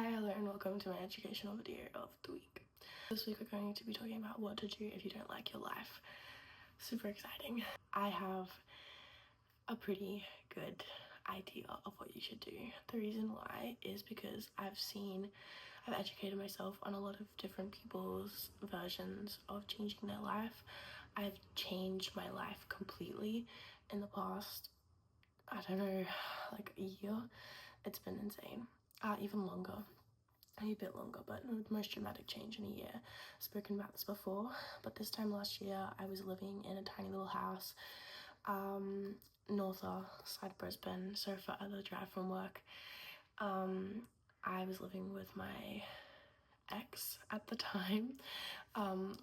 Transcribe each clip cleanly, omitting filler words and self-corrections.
Hi, hello and welcome to my educational video of the week. This week we're going to be talking about what to do if you don't like your life. Super exciting. I have a pretty good idea of what you should do. The reason why is because I've educated myself on a lot of different people's versions of changing their life. I've changed my life completely in the past, I don't know, like a year. It's been insane. Even longer. A bit longer, but the most dramatic change in a year. I've spoken about this before, but this time last year I was living in a tiny little house, north side of Brisbane, so further drive from work. I was living with my ex at the time.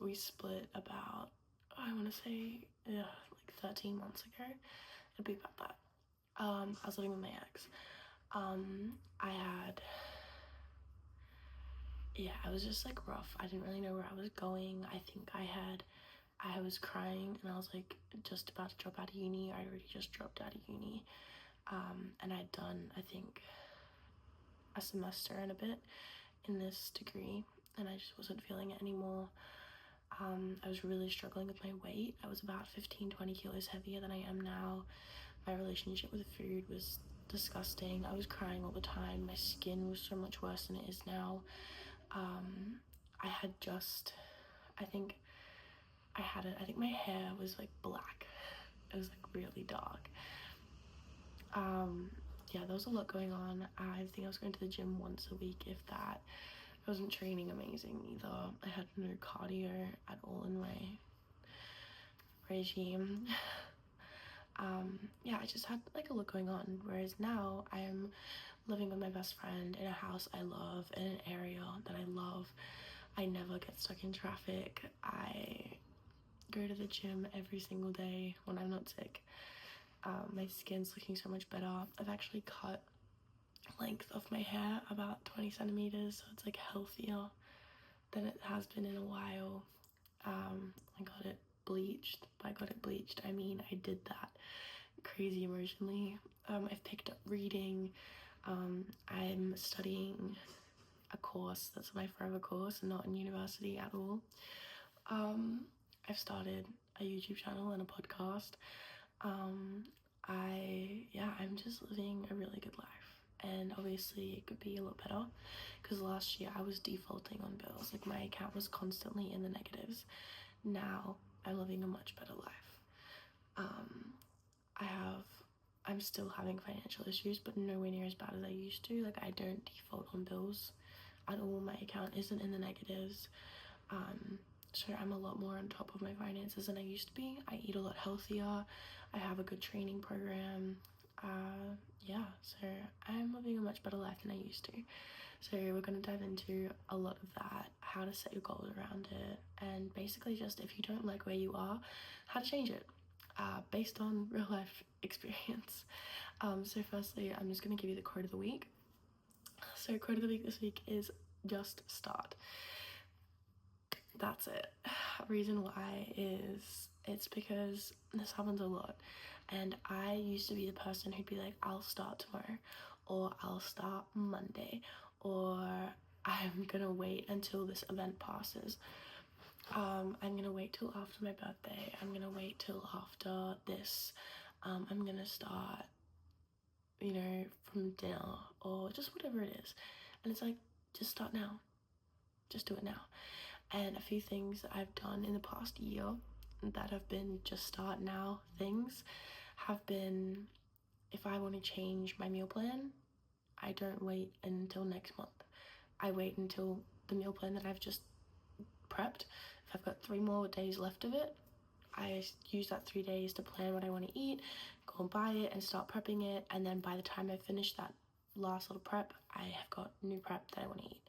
We split about, I want to say, like 13 months ago. It'd be about that. I was living with my ex. It was just like rough. I didn't really know where I was going. I was crying and I was like just about to drop out of uni. I already just dropped out of uni. And I'd done, I think, a semester and a bit in this degree and I just wasn't feeling it anymore. I was really struggling with my weight. I was about 15-20 kilos heavier than I am now. My relationship with food was disgusting. I was crying all the time. My skin was so much worse than it is now. I think my hair was like black. It was like really dark. There was a lot going on. I think I was going to the gym once a week, if that. I wasn't training amazing either. I had no cardio at all in my regime. I just had like a lot going on, whereas now I am living with my best friend in a house I love, in an area that I love. I never get stuck in traffic. I go to the gym every single day when I'm not sick. My skin's looking so much better. I've actually cut length of my hair about 20 centimeters, so it's like healthier than it has been in a while. I got it bleached. By got it bleached, I mean I did that crazy emotionally. I've picked up reading. I'm studying a course that's my forever course, not in university at all. I've started a YouTube channel and a podcast. I'm just living a really good life, and obviously it could be a lot better because last year I was defaulting on bills. Like my account was constantly in the negatives. Now I'm living a much better life. I'm still having financial issues, but nowhere near as bad as I used to. Like I don't default on bills at all. My account isn't in the negatives. So I'm a lot more on top of my finances than I used to be. I eat a lot healthier. I have a good training program. So I'm living a much better life than I used to. So we're going to dive into a lot of that, how to set your goals around it, and basically just if you don't like where you are, how to change it, based on real life experience. So firstly, I'm just going to give you the quote of the week. So quote of the week this week is just start. That's it. Reason why is it's because this happens a lot, and I used to be the person who'd be like, I'll start tomorrow, or I'll start Monday, or I'm gonna wait until this event passes. I'm gonna wait till after my birthday. I'm gonna wait till after this. I'm gonna start, from dinner or just whatever it is. And it's like, just start now. Just do it now. And a few things that I've done in the past year that have been just start now things have been, if I want to change my meal plan, I don't wait until next month. I wait until the meal plan that I've just prepped, if I've got 3 more days left of it, I use that 3 days to plan what I want to eat, go and buy it and start prepping it, and then by the time I finish that last little prep, I have got new prep that I want to eat.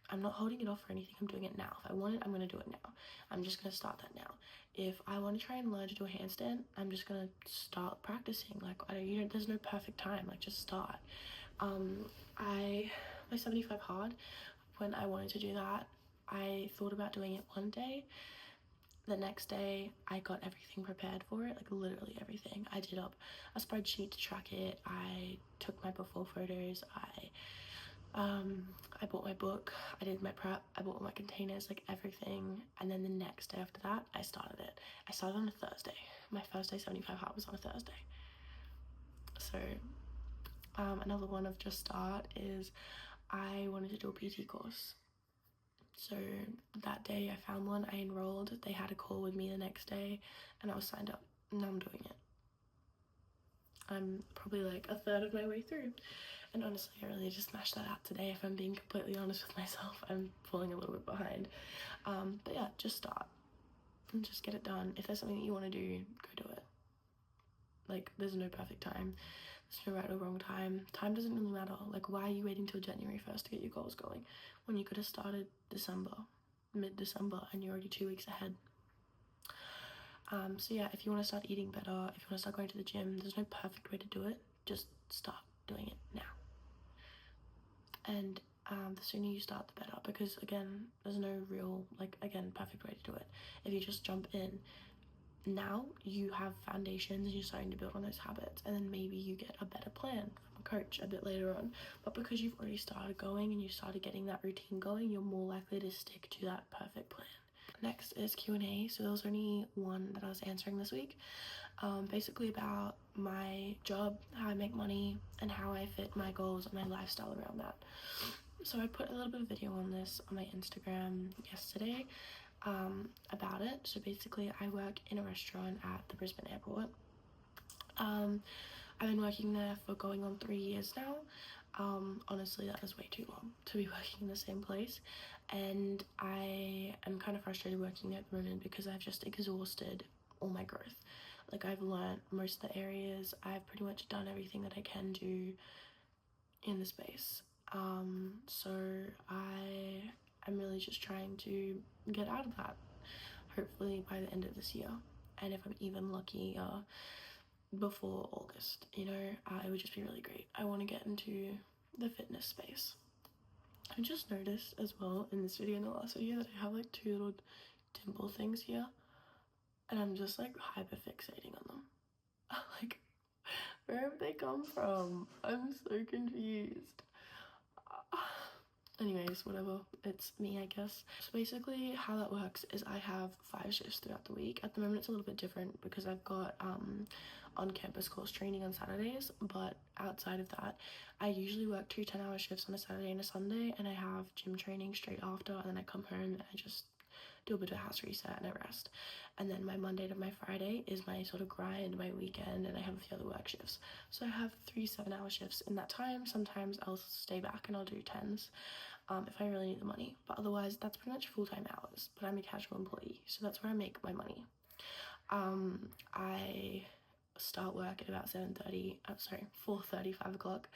I'm not holding it off for anything. I'm doing it now. If I want it, I'm going to do it now. I'm just going to start that now. If I want to try and learn to do a handstand, I'm just going to start practicing. Like, there's no perfect time. Like, just start. My 75 hard, when I wanted to do that, I thought about doing it one day. The next day, I got everything prepared for it, like literally everything. I did up a spreadsheet to track it. I took my before photos. I I bought my book, I did my prep, I bought my containers, like everything, and then the next day after that, I started it. I started on a Thursday. My first day 75 hard was on a Thursday. So, another one of just start is I wanted to do a PT course. So that day I found one, I enrolled, they had a call with me the next day, and I was signed up, and now I'm doing it. I'm probably like a third of my way through. And honestly, I really just smashed that out today, if I'm being completely honest with myself. I'm falling a little bit behind. But yeah, just start and just get it done. If there's something that you want to do, go do it. Like, there's no perfect time. There's no right or wrong time. Time doesn't really matter. Like, why are you waiting till January 1st to get your goals going when you could have started December, mid-December, and you're already 2 weeks ahead? So yeah, if you want to start eating better, if you want to start going to the gym, there's no perfect way to do it. Just start doing it now. And the sooner you start, the better, because again, there's no real, like, again, perfect way to do it. If you just jump in now, you have foundations and you're starting to build on those habits, and then maybe you get a better plan from a coach a bit later on. But because you've already started going and you started getting that routine going, you're more likely to stick to that perfect plan. Next is Q&A. So there was only one that I was answering this week, basically about my job, how I make money, and how I fit my goals and my lifestyle around that. So I put a little bit of video on this on my Instagram yesterday, about it. So basically I work in a restaurant at the Brisbane airport. I've been working there for going on 3 years now. Honestly, that is way too long to be working in the same place, and I am kind of frustrated working there at the moment because I've just exhausted all my growth. Like, I've learned most of the areas, I've pretty much done everything that I can do in the space. So I'm really just trying to get out of that, hopefully by the end of this year, and if I'm even lucky, before August, you know, it would just be really great. I want to get into the fitness space. I just noticed as well in this video, in the last video, that I have like 2 little dimple things here, and I'm just like hyper fixating on them. Like, where have they come from? I'm so confused. Anyways, whatever, it's me, I guess. So basically how that works is I have 5 shifts throughout the week. At the moment it's a little bit different because I've got on-campus course training on Saturdays, but outside of that I usually work 2 10-hour shifts on a Saturday and a Sunday, and I have gym training straight after, and then I come home and I just do a bit of house reset and I rest. And then my Monday to my Friday is my sort of grind, my weekend, and I have a few other work shifts. So I have 3 7-hour shifts in that time. Sometimes I'll stay back and I'll do 10s if I really need the money, but otherwise that's pretty much full-time hours. But I'm a casual employee, so that's where I make my money. I start work at about 4:30, 5 o'clock,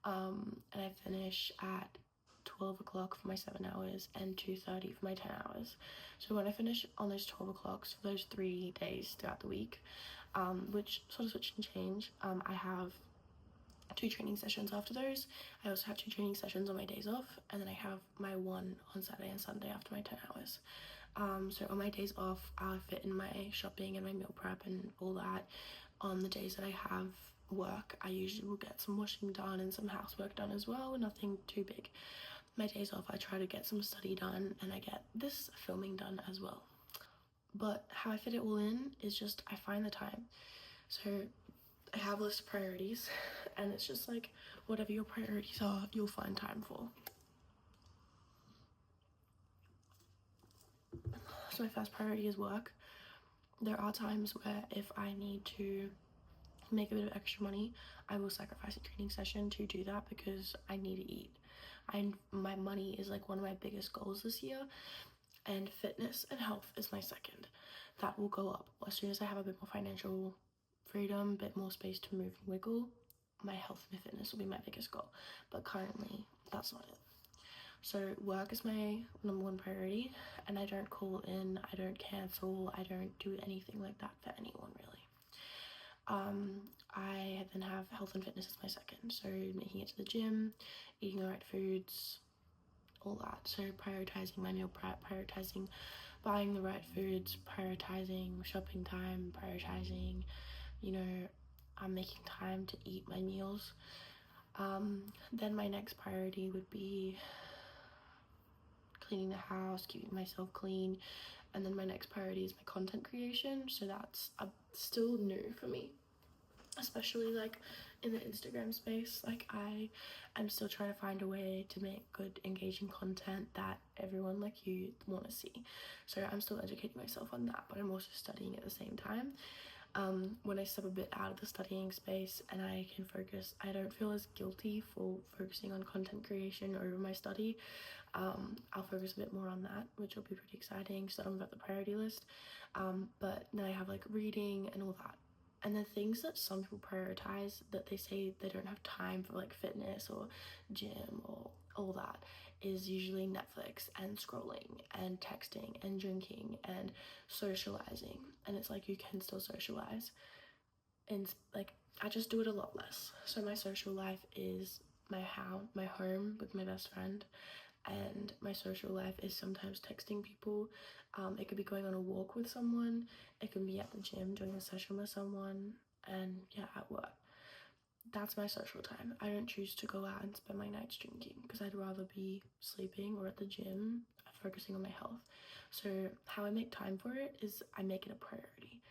and I finish at 12 o'clock for my 7 hours and 2:30 for my 10 hours. So when I finish on those 12 o'clocks for those 3 days throughout the week, which sort of switch and change, I have 2 training sessions after those. I also have 2 training sessions on my days off, and then I have my 1 on Saturday and Sunday after my 10 hours. So on my days off, I'll fit in my shopping and my meal prep and all that. On the days that I have work, I usually will get some washing done and some housework done as well, nothing too big. My days off, I try to get some study done, and I get this filming done as well. But how I fit it all in is just I find the time. So I have a list of priorities, and it's just like whatever your priorities are, you'll find time for. So my first priority is work. There are times where if I need to make a bit of extra money, I will sacrifice a training session to do that because I need to eat. My money is like one of my biggest goals this year, and fitness and health is my second. That will go up as soon as I have a bit more financial freedom, a bit more space to move and wiggle. My health and fitness will be my biggest goal, but currently that's not it. So work is my number 1 priority, and I don't call in, I don't cancel, I don't do anything like that for anyone really. I then have health and fitness as my second, so making it to the gym, eating the right foods, all that. So prioritizing my meal prep, prioritizing buying the right foods, prioritizing shopping time, prioritizing, you know, I'm making time to eat my meals. Then my next priority would be cleaning the house, keeping myself clean, and then my next priority is my content creation. So that's still new for me, especially like in the Instagram space. Like I am still trying to find a way to make good engaging content that everyone like you want to see. So I'm still educating myself on that, but I'm also studying at the same time. When I step a bit out of the studying space and I can focus, I don't feel as guilty for focusing on content creation over my study. I'll focus a bit more on that, which will be pretty exciting. So I'm about the priority list. But then I have like reading and all that. And the things that some people prioritize that they say they don't have time for, like fitness or gym or all that, is usually Netflix and scrolling and texting and drinking and socializing. And it's like you can still socialize, and like I just do it a lot less. So my social life is my home with my best friend, and my social life is sometimes texting people. It could be going on a walk with someone, it can be at the gym doing a session with someone, and yeah, at work. That's my social time. I don't choose to go out and spend my nights drinking because I'd rather be sleeping or at the gym focusing on my health. So how I make time for it is I make it a priority.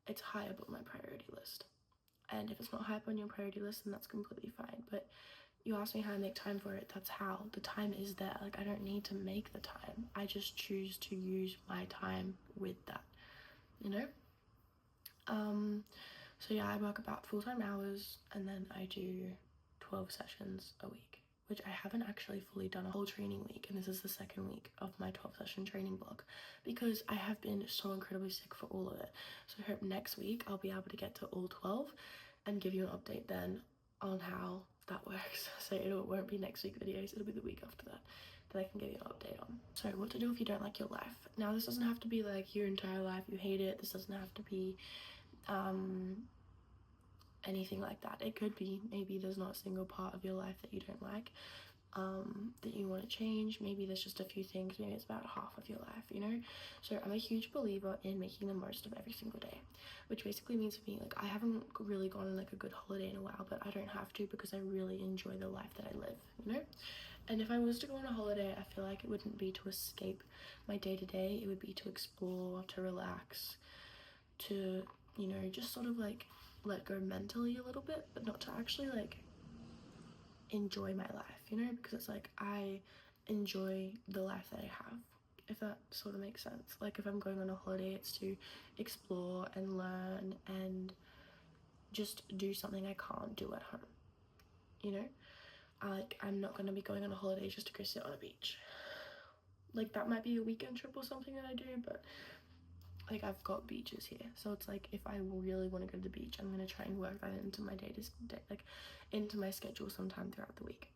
It's high up on my priority list. And if it's not high up on your priority list, then that's completely fine. But you ask me how I make time for it, that's how. The time is there. Like I don't need to make the time. I just choose to use my time with that, you know? So yeah, I work about full-time hours, and then I do 12 sessions a week, which I haven't actually fully done a whole training week, and this is the second week of my 12 session training block because I have been so incredibly sick for all of it. So I hope next week I'll be able to get to all 12 and give you an update then on how that works. So it won't be next week videos, it'll be the week after that I can give you an update on. So what to do if you don't like your life. Now this doesn't have to be like your entire life you hate it. This doesn't have to be anything like that. It could be maybe there's not a single part of your life that you don't like, that you want to change. Maybe there's just a few things, maybe it's about half of your life, you know? So I'm a huge believer in making the most of every single day, which basically means for me, like I haven't really gone on like a good holiday in a while, but I don't have to because I really enjoy the life that I live, you know? And if I was to go on a holiday, I feel like it wouldn't be to escape my day-to-day, it would be to explore, to relax, to, you know, just sort of like let go mentally a little bit, but not to actually like enjoy my life, you know, because it's like I enjoy the life that I have, if that sort of makes sense. Like if I'm going on a holiday, it's to explore and learn and just do something I can't do at home, you know? Like I'm not going to be going on a holiday just to go sit on a beach. Like that might be a weekend trip or something that I do, but like I've got beaches here, so it's like if I really want to go to the beach, I'm gonna try and work that into my day, like into my schedule sometime throughout the week.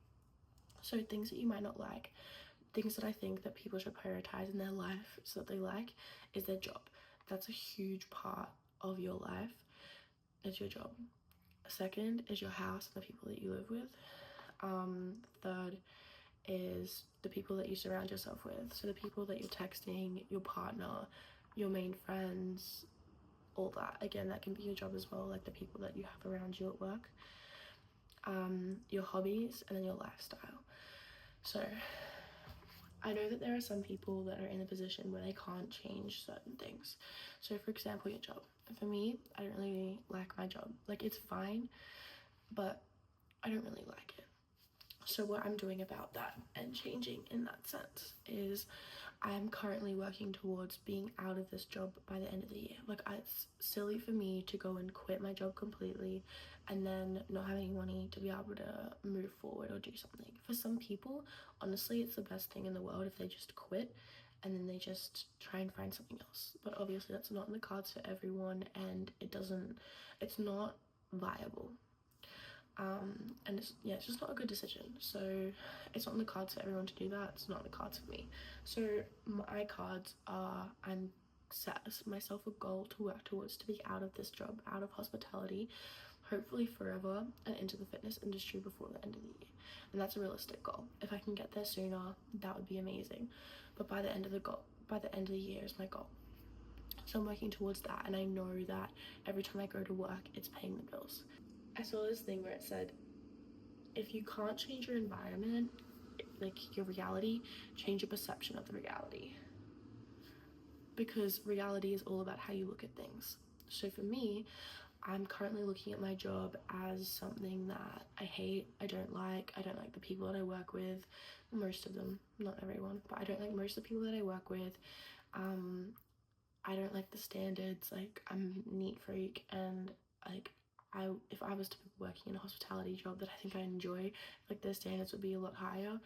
So things that you might not like, things that I think that people should prioritize in their life so that they like, is their job. That's a huge part of your life, is your job. Second is your house and the people that you live with. Third is the people that you surround yourself with, so the people that you're texting, your partner, your main friends, all that. Again, that can be your job as well, like the people that you have around you at work, your hobbies, and then your lifestyle. So I know that there are some people that are in a position where they can't change certain things. So for example, your job. For me, I don't really like my job. Like it's fine, but I don't really like it. So what I'm doing about that and changing in that sense is I'm currently working towards being out of this job by the end of the year. Like it's silly for me to go and quit my job completely and then not have any money to be able to move forward or do something. For some people, honestly, it's the best thing in the world if they just quit and then they just try and find something else. But obviously that's not in the cards for everyone, and it's not viable. And it's just not a good decision. So it's not in the cards for everyone to do that. It's not in the cards for me. So my cards are, I'm set myself a goal to work towards, to be out of this job, out of hospitality, hopefully forever, and into the fitness industry before the end of the year. And that's a realistic goal. If I can get there sooner, that would be amazing. But by the end of the year is my goal. So I'm working towards that, and I know that every time I go to work, it's paying the bills. I saw this thing where it said, if you can't change your environment, like your reality, change your perception of the reality. Because reality is all about how you look at things. So for me, I'm currently looking at my job as something that I hate, I don't like the people that I work with, most of them, not everyone, but I don't like most of the people that I work with. I don't like the standards, like I'm a neat freak, and like if I was to be working in a hospitality job that I think I enjoy, like the standards would be a lot higher.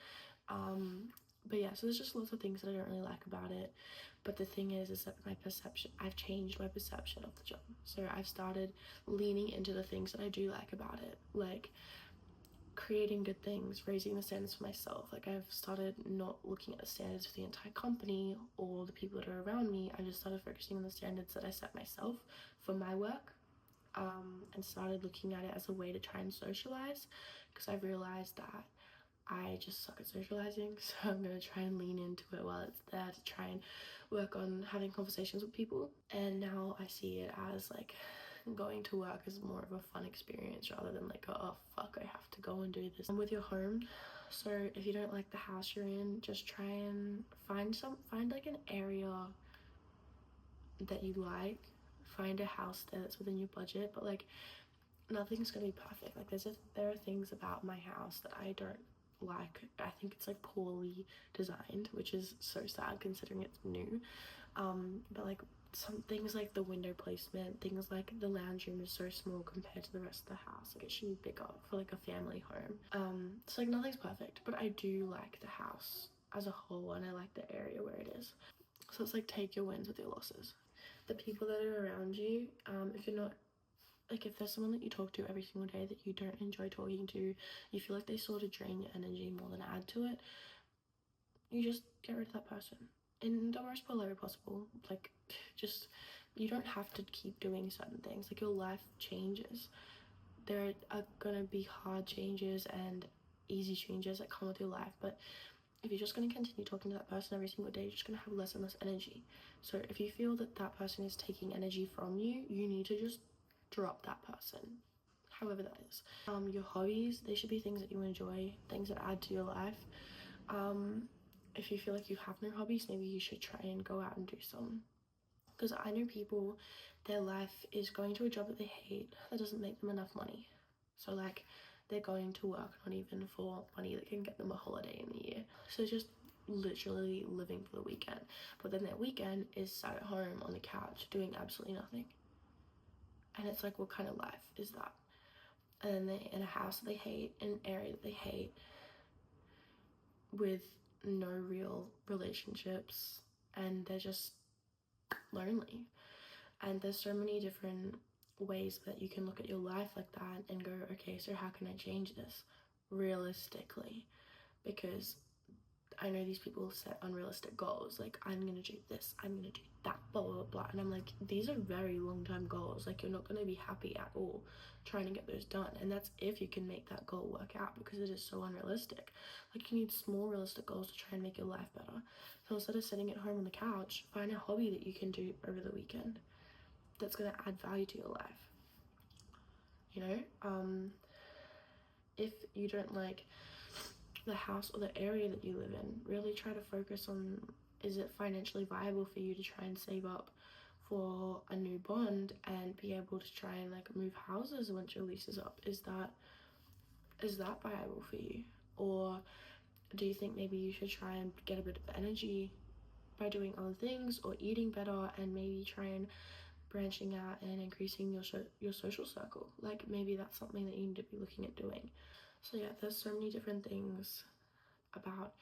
But yeah, so there's just lots of things that I don't really like about it. But the thing is that I've changed my perception of the job. So I've started leaning into the things that I do like about it, like creating good things, raising the standards for myself. Like I've started not looking at the standards for the entire company or the people that are around me. I just started focusing on the standards that I set myself for my work, and started looking at it as a way to try and socialize, because I've realized that I just suck at socializing, so I'm gonna try and lean into it while it's there to try and work on having conversations with people. And now I see it as like going to work is more of a fun experience rather than like, oh fuck, I have to go and do this. And with your home, so if you don't like the house you're in, just try and find like an area that you like. Find a house there that's within your budget, but like nothing's gonna be perfect. Like there are things about my house that I don't like. I think it's like poorly designed, which is so sad considering it's new. But like some things like the window placement, things like the lounge room is so small compared to the rest of the house. Like it should be bigger for like a family home. So like nothing's perfect, but I do like the house as a whole, and I like the area where it is. So it's like take your wins with your losses. The people that are around you, if you're not like if there's someone that you talk to every single day that you don't enjoy talking to, you feel like they sort of drain your energy more than add to it, you just get rid of that person in the worst way possible. Like just, you don't have to keep doing certain things. Like your life changes. There are gonna be hard changes and easy changes that come with your life, but if you're just going to continue talking to that person every single day, you're just going to have less and less energy. So if you feel that that person is taking energy from you, you need to just drop that person, however that is. Your hobbies, they should be things that you enjoy, things that add to your life. If you feel like you have no hobbies, maybe you should try and go out and do some. Because I know people, their life is going to a job that they hate that doesn't make them enough money. So like they're going to work not even for money that can get them a holiday in the year. So just literally living for the weekend. But then their weekend is sat at home on the couch doing absolutely nothing. And it's like, what kind of life is that? And then they're in a house that they hate, in an area that they hate, with no real relationships, and they're just lonely. And there's so many different ways that you can look at your life like that and go, okay, so how can I change this realistically? Because I know these people set unrealistic goals, like I'm gonna do this, I'm gonna do that, blah blah blah, and I'm like, these are very long-term goals. Like you're not gonna be happy at all trying to get those done, and that's if you can make that goal work out, because it is so unrealistic. Like you need small realistic goals to try and make your life better. So instead of sitting at home on the couch, find a hobby that you can do over the weekend that's going to add value to your life. You know, if you don't like the house or the area that you live in, really try to focus on, is it financially viable for you to try and save up for a new bond and be able to try and like move houses once your lease is up? Is that viable for you? Or do you think maybe you should try and get a bit of energy by doing other things or eating better, and maybe try and branching out and increasing your social circle? Like maybe that's something that you need to be looking at doing. So yeah, there's so many different things about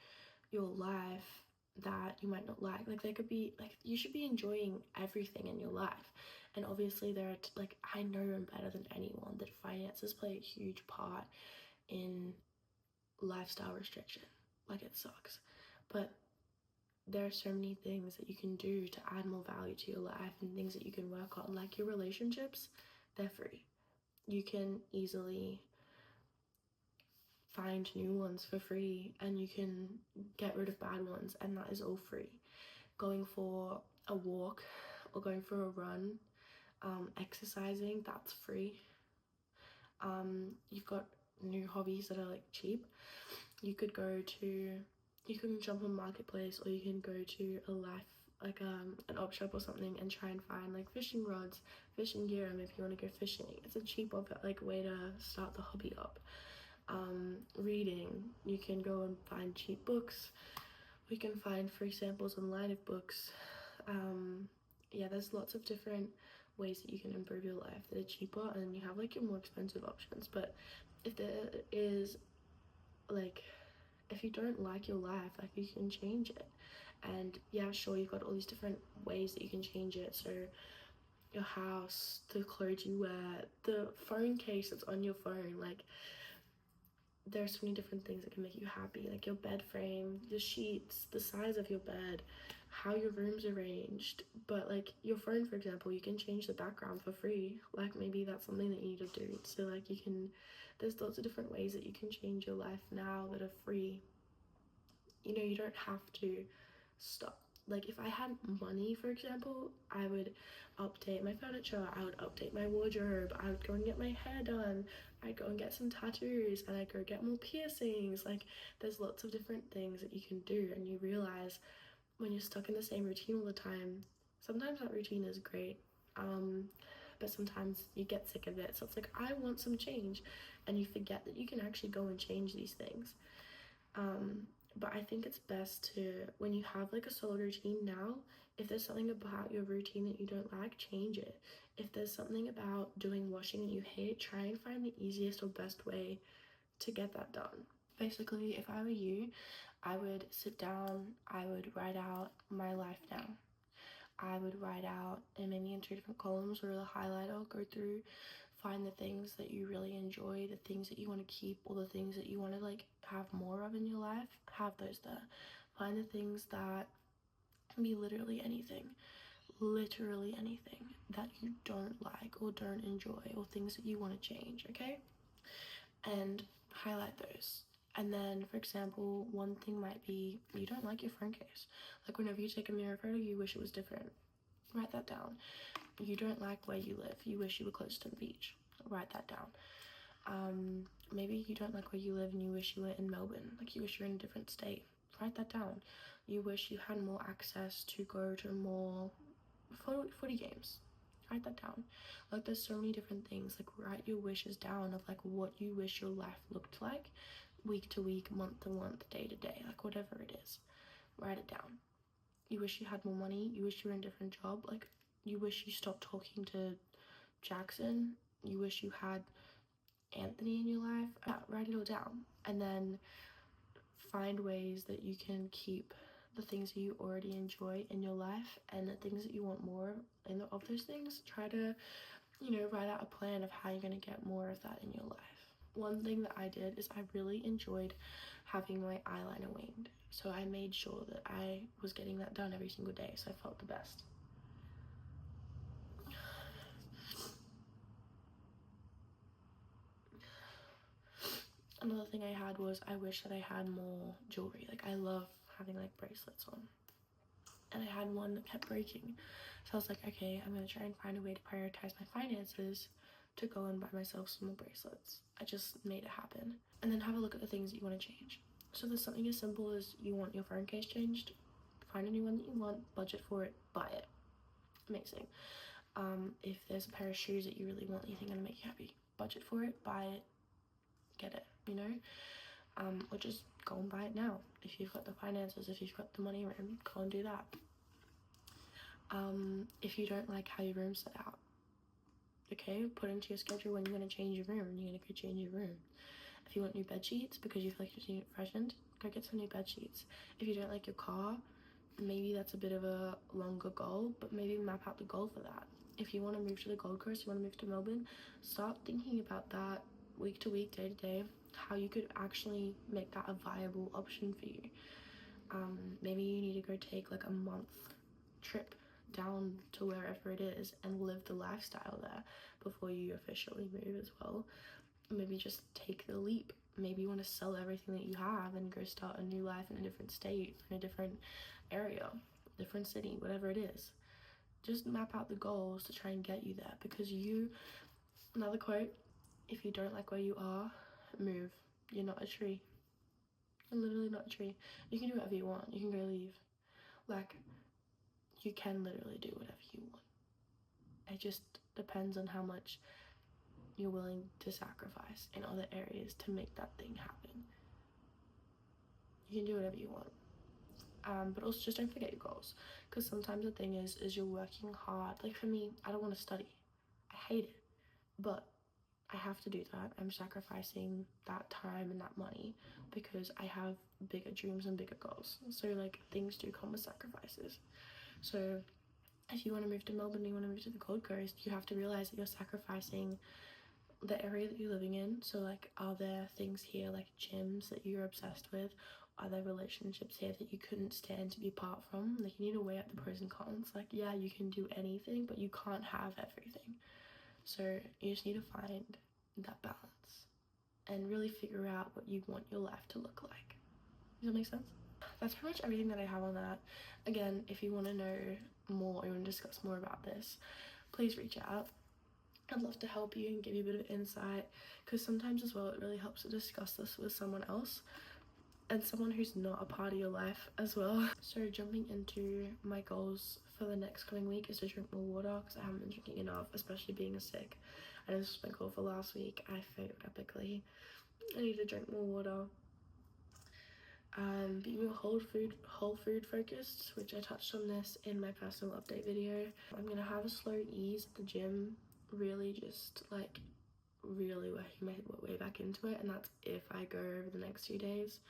your life that you might not like. Like there could be like, you should be enjoying everything in your life, and obviously there are like, I know better than anyone that finances play a huge part in lifestyle restriction. Like it sucks, but there are so many things that you can do to add more value to your life, and things that you can work on. Like your relationships, they're free. You can easily find new ones for free, and you can get rid of bad ones, and that is all free. Going for a walk or going for a run, exercising, that's free. You've got new hobbies that are like cheap. You can jump on Marketplace, or you can go to a life, like an op shop or something, and try and find like fishing rods, fishing gear, and if you want to go fishing, it's a cheap like way to start the hobby up. Reading, you can go and find cheap books. We can find free samples online of books. Yeah, there's lots of different ways that you can improve your life that are cheaper, and you have like your more expensive options. But if there is like, if you don't like your life, like, you can change it. And yeah, sure, you've got all these different ways that you can change it. So your house, the clothes you wear, the phone case that's on your phone, like, there's so many different things that can make you happy, like your bed frame, the sheets, the size of your bed, how your room's arranged. But like your phone, for example, you can change the background for free. Like, maybe that's something that you need to do. So like, there's lots of different ways that you can change your life now that are free. You know, you don't have to stop. Like, if I had money, for example, I would update my furniture, I would update my wardrobe, I would go and get my hair done, I'd go and get some tattoos, and I'd go get more piercings. Like, there's lots of different things that you can do, and you realize when you're stuck in the same routine all the time, sometimes that routine is great, but sometimes you get sick of it. So it's like, I want some change, and you forget that you can actually go and change these things. But I think it's best to, when you have like a solid routine now, if there's something about your routine that you don't like, change it. If there's something about doing washing that you hate, try and find the easiest or best way to get that done. Basically, if I were you, I would sit down, I would write out my life now. I would write out, and maybe in 2 different columns or a highlighter, go through, find the things that you really enjoy, the things that you want to keep, or the things that you want to like have more of in your life. Have those there. Find the things that can be literally anything that you don't like or don't enjoy, or things that you want to change, okay? And highlight those. And then, for example, one thing might be you don't like your phone case. Like, whenever you take a mirror photo, you wish it was different. Write that down. You don't like where you live. You wish you were close to the beach. Write that down. Maybe you don't like where you live and you wish you were in Melbourne. Like, you wish you were in a different state. Write that down. You wish you had more access to go to more footy games. Write that down. Like, there's so many different things. Like, write your wishes down of like what you wish your life looked like, week to week, month to month, day to day, like whatever it is. Write it down. You wish you had more money. You wish you were in a different job. Like, you wish you stopped talking to Jackson. You wish you had Anthony in your life. Write it all down, and then find ways that you can keep the things that you already enjoy in your life, and the things that you want more of those things. Try to, write out a plan of how you're going to get more of that in your life. One thing that I did is I really enjoyed having my eyeliner winged, so I made sure that I was getting that done every single day, so I felt the best. Another thing I had was, I wish that I had more jewelry. Like, I love having like bracelets on, and I had one that kept breaking. So I was like, okay, I'm gonna try and find a way to prioritize my finances to go and buy myself some more bracelets. I just made it happen. And then have a look at the things that you want to change. So there's something as simple as you want your phone case changed. Find a new one that you want, budget for it, buy it. Amazing. If there's a pair of shoes that you really want that you think are gonna make you happy, budget for it, buy it, get it, or just go and buy it now. If you've got the finances, if you've got the money room, go and do that. If you don't like how your room's set out, okay, put into your schedule when you're going to change your room, and you're going to go change your room. If you want new bed sheets because you feel like you need it freshened, go get some new bed sheets. If you don't like your car, maybe that's a bit of a longer goal, but maybe map out the goal for that. If you want to move to the Gold Coast, you want to move to Melbourne, start thinking about that week to week, day to day, how you could actually make that a viable option for you. Maybe you need to go take like a month trip down to wherever it is and live the lifestyle there before you officially move as well. Maybe just take the leap. Maybe you want to sell everything that you have and go start a new life in a different state, in a different area, different city, whatever it is. Just map out the goals to try and get you there, because another quote, if you don't like where you are, move. You're not a tree. You're literally not a tree. You can do whatever you want. You can go leave. Like, you can literally do whatever you want. It just depends on how much you're willing to sacrifice in other areas to make that thing happen. You can do whatever you want. But also just don't forget your goals, because sometimes the thing is you're working hard. Like for me, I don't want to study. I hate it, but I have to do that. I'm sacrificing that time and that money because I have bigger dreams and bigger goals. So like things do come with sacrifices. So if you want to move to Melbourne, you want to move to the Gold Coast, you have to realize that you're sacrificing the area that you're living in. So like, are there things here like gyms that you're obsessed with? Are there relationships here that you couldn't stand to be apart from? Like, you need to weigh up the pros and cons. Like, yeah, you can do anything, but you can't have everything. So you just need to find that balance and really figure out what you want your life to look like. Does that make sense? That's pretty much everything that I have on that. Again, if you want to know more or you want to discuss more about this, please reach out. I'd love to help you and give you a bit of insight, because sometimes as well it really helps to discuss this with someone else and someone who's not a part of your life as well. So jumping into my goals for the next coming week is to drink more water, because I haven't been drinking enough, especially being sick. I know this was my goal for last week. I failed epically. I need to drink more water. Be more whole food focused, which I touched on this in my personal update video. I'm gonna have a slow ease at the gym, really just like really working my way back into it, and that's if I go over the next 2 days.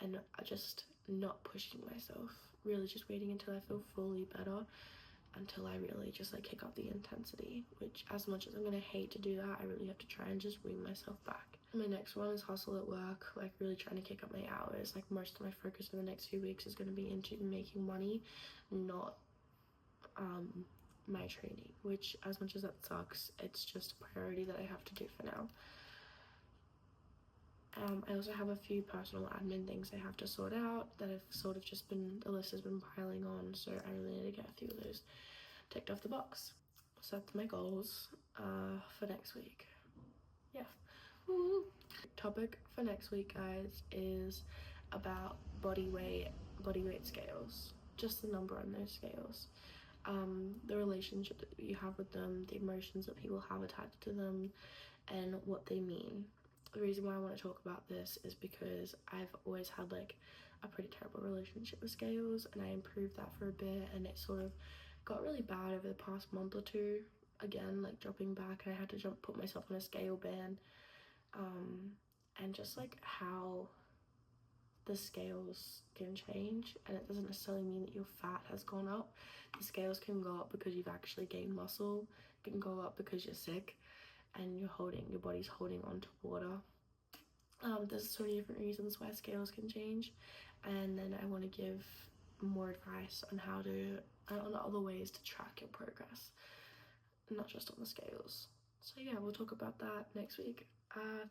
And I just not pushing myself, really just waiting until I feel fully better, until I really just like kick up the intensity, which as much as I'm gonna hate to do that, I really have to try and just bring myself back. My next one is hustle at work, like really trying to kick up my hours. Like most of my focus for the next few weeks is going to be into making money, not my training, which as much as that sucks, it's just a priority that I have to do for now. I also have a few personal admin things I have to sort out that have sort of just been, the list has been piling on, so I really need to get a few of those ticked off the box. So that's my goals for next week. Yeah. Woo. Topic for next week, guys, is about body weight scales, just the number on those scales, the relationship that you have with them, the emotions that people have attached to them, and what they mean. The reason why I want to talk about this is because I've always had like a pretty terrible relationship with scales, and I improved that for a bit, and it sort of got really bad over the past month or two, again like dropping back, and I had to put myself on a scale ban. And just like how the scales can change, and it doesn't necessarily mean that your fat has gone up. The scales can go up because you've actually gained muscle, it can go up because you're sick and your body's holding on to water. There's so many different reasons why scales can change, and then I want to give more advice on how to, on other ways to track your progress, not just on the scales. So yeah, we'll talk about that next week.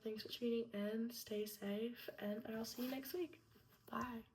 Thanks for tuning in, stay safe, and I'll see you next week. Bye.